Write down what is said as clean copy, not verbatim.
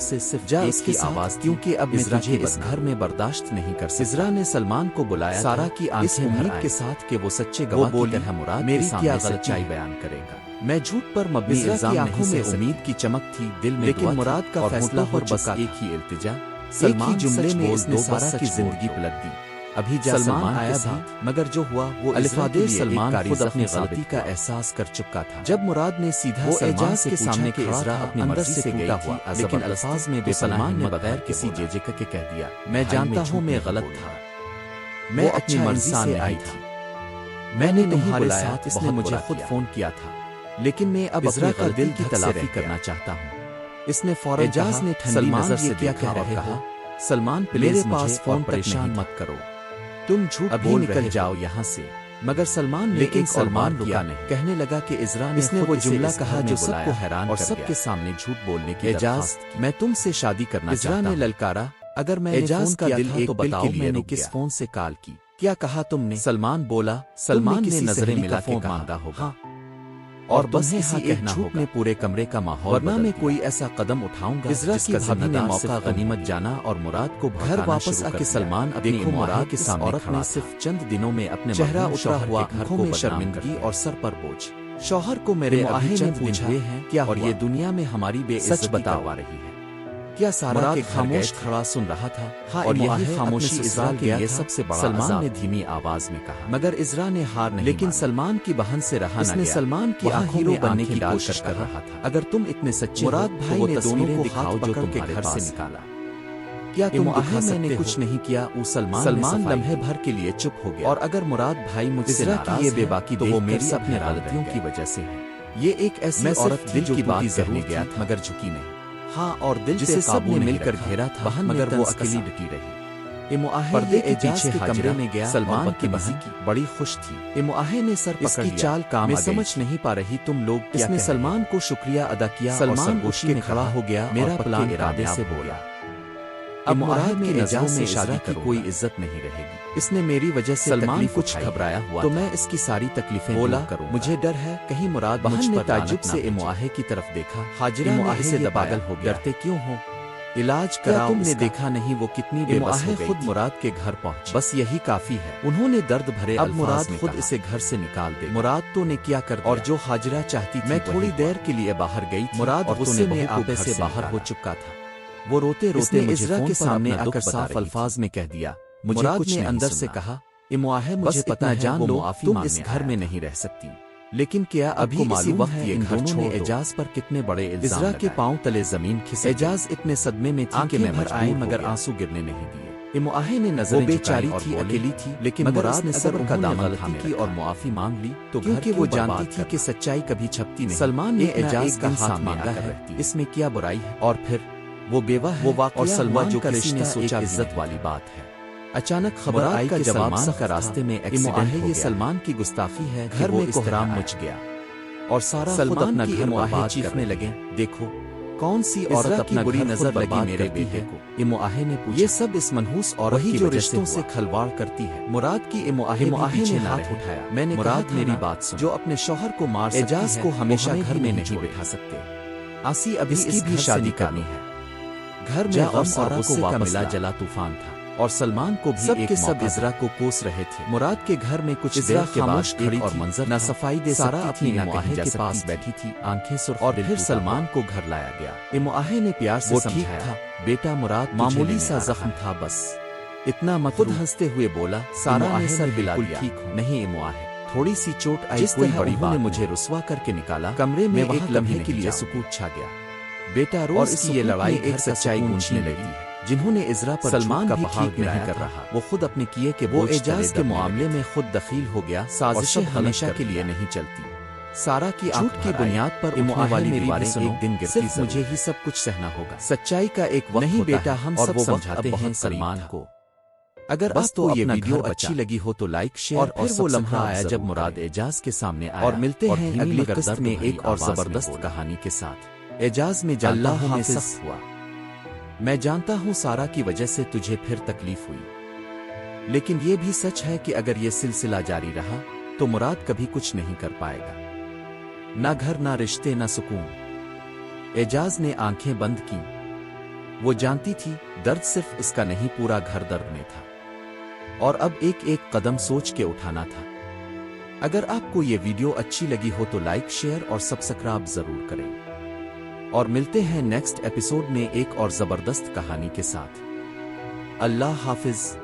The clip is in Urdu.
سے صرف جا اس کی آواز، کیونکہ اب میں تجھے اس گھر میں برداشت نہیں کر سکتا۔ عزرا نے سلمان کو بلایا سارا کی آنکھیں امید کے ساتھ کہ وہ سچے گواہ کی طرح مراد میری کیا سچائی بیان کرے گا۔ میں جھوٹ پر مبنی الزام نہیں سے امید کی چمک تھی دل میں، لیکن مراد کا فیصلہ ہو بس ایک ہی التجا، سلمان جملے میں اس نے سارا کی زندگی پلٹ دی۔ ابھی جا سلمان آیا تھا، مگر جو ہوا وہ الفاظ سلمان خود اپنی غلطی کا احساس کر چکا تھا۔ جب مراد نے سیدھا سلمان کے سامنے کے عزرا اپنی مرضی سے ٹوٹا ہوا، لیکن الفاظ میں بے سلمان نے بغیر کسی جھجک کے کہہ دیا، میں جانتا ہوں میں غلط تھا، میں اپنی مرضی سے آئی تھی، میں نے تمہارے ساتھ، اس نے مجھے خود فون کیا تھا، لیکن میں اب عزرا کا دل کی تلافی کرنا چاہتا ہوں۔ اس نے فوراً اعجاز نے ٹھنڈی نظر سے کیا کہہ رہے ہو؟ سلمان میرے پاس فون پریشان مت کرو، تم جھوٹ ابھی نکل جاؤ یہاں سے۔ مگر سلمان لیکن سلمان رکا نہیں، کہنے لگا کہ عزرا نے اس نے وہ جملہ کہا جو سب کو حیران اور سب کے سامنے جھوٹ بولنے کی درخواست کی، میں تم سے شادی کرنا چاہتا ہوں۔ عزرا نے للکارا، اگر میں اعجاز کا دل ایک پل کے لیے نے کس فون سے کال کی، کیا کہا تم نے؟ سلمان بولا، سلمان نے نظریں ملا کے مانگا ہوگا اور بس اسی ایک جھوٹ نے پورے کمرے کا ماحول، ورنہ میں کوئی ایسا قدم اٹھاؤں گا جس کی بھابھی نے موقع غنیمت جانا اور مراد کو گھر واپس آ کے سلمان اپنی مراد کے سامنے عورت نے صرف چند دنوں میں اپنے چہرہ اترا ہوا، آنکھوں میں شرمندگی اور سر پر بوجھ۔ شوہر کو میرے ابھی چند دن ہوئے ہیں کیا، اور یہ دنیا میں ہماری بے عزتی کروا رہی ہے کیا؟ سارا کے خاموش کھڑا سن رہا تھا اور یہی خاموشی عزرا کے لیے سب سے بڑا سلمان نے دھیمی آواز میں کہا، مگر عزرا نے ہار نہیں، لیکن سلمان کی بہن سے رہا نہ گیا، سلمان کی آنکھوں میں بننے کی کوشش کر رہا تھا۔ اگر تم اتنے سچے مراد بھائی نے دونوں کو دکھاؤ جو تم کے گھر سے نکالا، کیا تم دکھا میں نے کچھ نہیں کیا؟ سلمان لمحے بھر کے لیے چپ ہو گیا، اور اگر مراد بھائی مجھ سے ناراض ہے بے باکی تو وہ میری اپنے غلطیوں کی وجہ سے ہے۔ یہ ایک ایسی عورت دل کی بات کرنے گیا تھا مگر جھکی نہیں، ہاں، اور دل جسے سب نے مل کر گھیرا تھا مگر وہ اکیلی ڈٹی رہی۔ پردے کے پیچھے کے کمرے میں گیا، سلمان کی بہن بڑی خوش تھی۔ امواہے نے سر پکڑ لیا، چال کام میں سمجھ نہیں پا رہی تم لوگ، اس نے سلمان کو شکریہ ادا کیا۔ سلمان گوشی میں کھڑا ہو گیا، میرا پلان ارادے سے بولا، اب مراد میں اعجاز میں شادی کی کوئی عزت نہیں رہے گی، اس نے میری وجہ سے سلمان کچھ گھبرایا ہوا تو میں اس کی ساری تکلیفیں بولا کروں، مجھے ڈر ہے کہیں مراد بہن نے تعجب سے امواہے کی طرف دیکھا، حاجرہ نے اسے دباغل ہو گیا، ڈرتے کیوں ہو؟ علاج کراؤ، تم نے دیکھا نہیں وہ کتنی بے بس ہو گئی؟ خود مراد کے گھر پہنچ، بس یہی کافی ہے، انہوں نے درد بھرے اب مراد خود اسے گھر سے نکال دے، مراد تو نے کیا کر دیا، اور جو حاجرہ چاہتی تھی میں تھوڑی دیر کے لیے باہر گئی، مراد غصے میں آپے سے باہر ہو چکا تھا، وہ روتے روتے عزرا کے سامنے آ کر صاف الفاظ میں کہہ دیا، مراد نے اندر سے کہا، امواہے مجھے پتہ جان لو تم اس گھر میں نہیں رہ سکتی، لیکن کیا ابھی اسی وقت یہ گھر چھوڑ اعجاز پر کتنے بڑے الزام عزرا کے پاؤں تلے زمین کھسک، اعجاز اتنے صدمے میں تھی کہ میں مجبور مگر آنسو گرنے نہیں دیے۔ امواہے نے نظریں بیچاری تھی، اکیلی تھی، لیکن مراد نے صبر کا دامن تھامے کی اور معافی مانگ لی تو کیونکہ وہ جانتی تھی کہ سچائی کبھی چھپتی نہیں۔ سلمان نے اعجاز کا ہاتھ مانگا ہے، اس میں کیا برائی ہے؟ اور پھر وہ بیوہ ہے، وہ واقعہ اور سلمان جو کسی نے سوچا عزت والی بات ہے۔ اچانک خبر آئی کہ سلمان کا راستے میں ایکسیڈنٹ ہو گیا، یہ سلمان کی گستاخی ہے، گھر میں کوہرام مچ گیا اور سارا خود اپنا گھر برباد چیخنے لگے، دیکھو کون سی عورت اپنا بری نظر لگی میرے بیٹے کو؟ امواہے نے پوچھا، یہ سب اس منحوس عورت کی جو رشتوں سے کھلواڑ کرتی ہے۔ مراد کی امواہے نے ہاتھ اٹھایا، میں نے مراد میری بات سن، جو اپنے شوہر کو مار سکتی ہے اعجاز کو ہمیشہ گھر میں نہیں بٹھا سکتے، آسی ابھی اس کی شادی کرنی ہے۔ گھر میں غم اور غصے کا ملا جلا طوفان تھا اور سلمان کو بھی سب کے سب عزرا کو کوس رہے تھے۔ مراد کے گھر میں کچھ دیر کے بعد کھڑی اور منظر نہ صفائی دے سارا اپنی امواہے کے پاس بیٹھی تھی، آنکھیں سرخ، اور پھر سلمان کو گھر لایا گیا۔ امواہے نے پیار سے سمجھایا، بیٹا مراد معمولی سا زخم تھا بس، اتنا مت، خود ہنستے ہوئے بولا۔ سارا نے سر ہلا دیا، نہیں امواہے تھوڑی سی چوٹ آئی، کوئی بڑی بات نے مجھے رسوا کر کے نکالا۔ کمرے میں ایک لمحے کے لیے سکوت چھا گیا، بیٹا روز کی یہ لڑائی ایک سچائی گونجنے لگی ہے، جنہوں نے عزرا پر سلمان کا پہاڑ نہیں کر رہا، وہ خود اپنے کیے کہ وہ اعجاز کے معاملے میں خود دخیل ہو گیا، سازشیں ہمیشہ کے لیے نہیں چلتی۔ سارا کی جھوٹ کی بنیاد پر اٹھنے والی دیواریں ایک دن گرتی، صرف مجھے ہی سب کچھ سہنا ہوگا، سچائی کا ایک وقت نہیں بیٹا، ہم سب سمجھاتے ہیں سلمان کو۔ اگر بس تو یہ ویڈیو اچھی لگی ہو تو لائک شیئر، اور پھر وہ لمحہ آیا جب مراد اعجاز کے سامنے آیا، اور ملتے ہیں اگلی قسط میں ایک اور زبردست کہانی کے ساتھ۔ اعجاز میں اللہ حافظ ہوا، میں جانتا ہوں سارا کی وجہ سے تجھے پھر تکلیف ہوئی، لیکن یہ بھی سچ ہے کہ اگر یہ سلسلہ جاری رہا تو مراد کبھی کچھ نہیں کر پائے گا، نہ گھر، نہ رشتے، نہ سکون۔ اعجاز نے آنکھیں بند کیں، وہ جانتی تھی درد صرف اس کا نہیں پورا گھر درد میں تھا اور اب ایک ایک قدم سوچ کے اٹھانا تھا۔ اگر آپ کو یہ ویڈیو اچھی لگی ہو تو لائک شیئر اور سبسکرائب ضرور کریں اور ملتے ہیں نیکسٹ ایپیسوڈ میں ایک اور زبردست کہانی کے ساتھ۔ اللہ حافظ۔